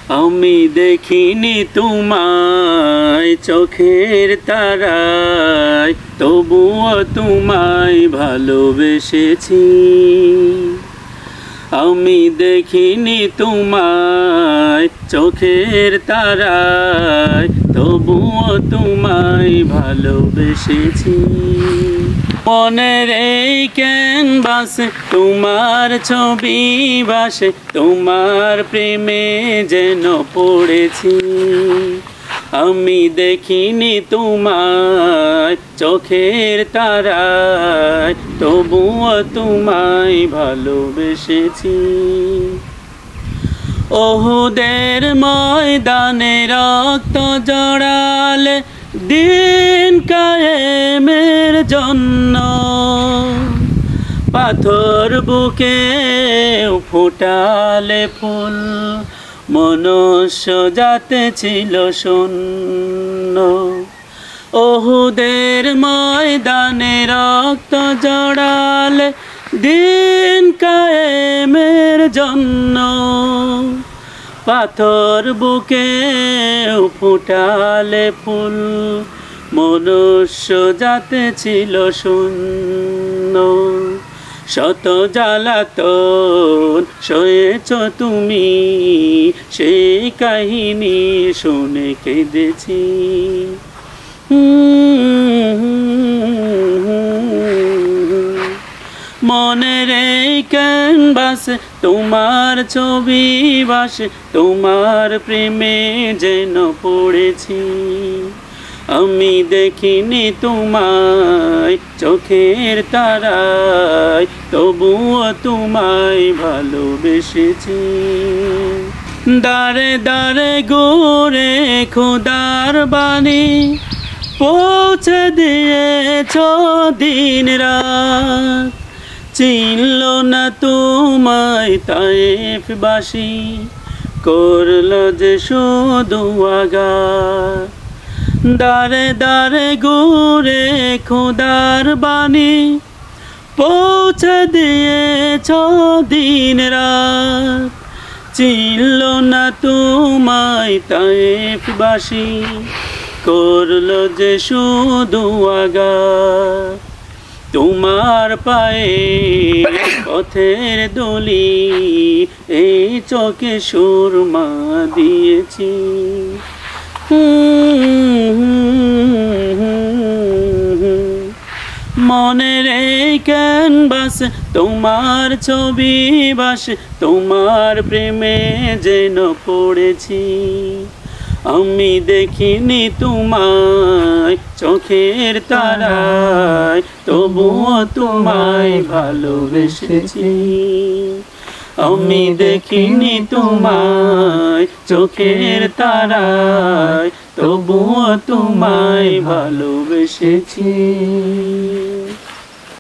আমি দেখিনি তোমায় চোখের তারায়, তবুও তোমায় ভালোবেসেছি। আমি দেখিনি তোমায় চোখের তারায়, তবুও তোমায় ভালোবেসেছি। মনের এই ক্যানভাসে তোমার ছবি ভাসে, তোমার প্রেমে যেন পড়েছি। আমি দেখিনি তোমায় চোখের তারায়, তবুও তোমায় ভালোবেসেছি। ওহুদের ময়দানে রক্ত জড়ালে দিন কায়েমের জন্য, পাথর বুকে ফোটালে ফুল, মনুষ্য জাতে ছিল শূন্য। ওহুদের ময়দানে রক্ত জড়ালে দিন কায়েমের জন্য, পাথর বুকে ফুটালে ফুল, মনুষ্য জাতে ছিল শূন্য। শত জ্বালাতন সয়েছ তুমি, সেই কাহিনী শুনে কেঁদেছি। মনের এই ক্যানভাসে তোমার ছবি ভাসে, তোমার প্রেমে যেন পড়েছি। আমি দেখিনি তোমায় চোখের তারায়, তবুও তোমায় ভালোবেসেছি। দারে দারে ঘুরে খোদার বাণী পৌঁছে দিয়েছ দিন রাত, চিনল না তোমায় তায়েফবাসী, করল যে শুধু আঘাত। দারে দারে ঘুরে খোদার বাণী পৌঁছে দিয়েছ দিন রাত, চিনল না তোমায় তায়েফবাসী, করল যে শুধু আঘাত। তোমার পায়ে পথের দলি, এই চোখে সুরমা দিয়েছি। মনের এই ক্যানভাসে তোমার ছবি ভাসে, তোমার প্রেমে যেন পড়েছি। আমি দেখিনি তোমায় চোখের তারায়, তবুও তোমায় ভালোবেসেছি। আমি দেখিনি তোমায় চোখের তারায়, তবুও তোমায় ভালোবেসেছি।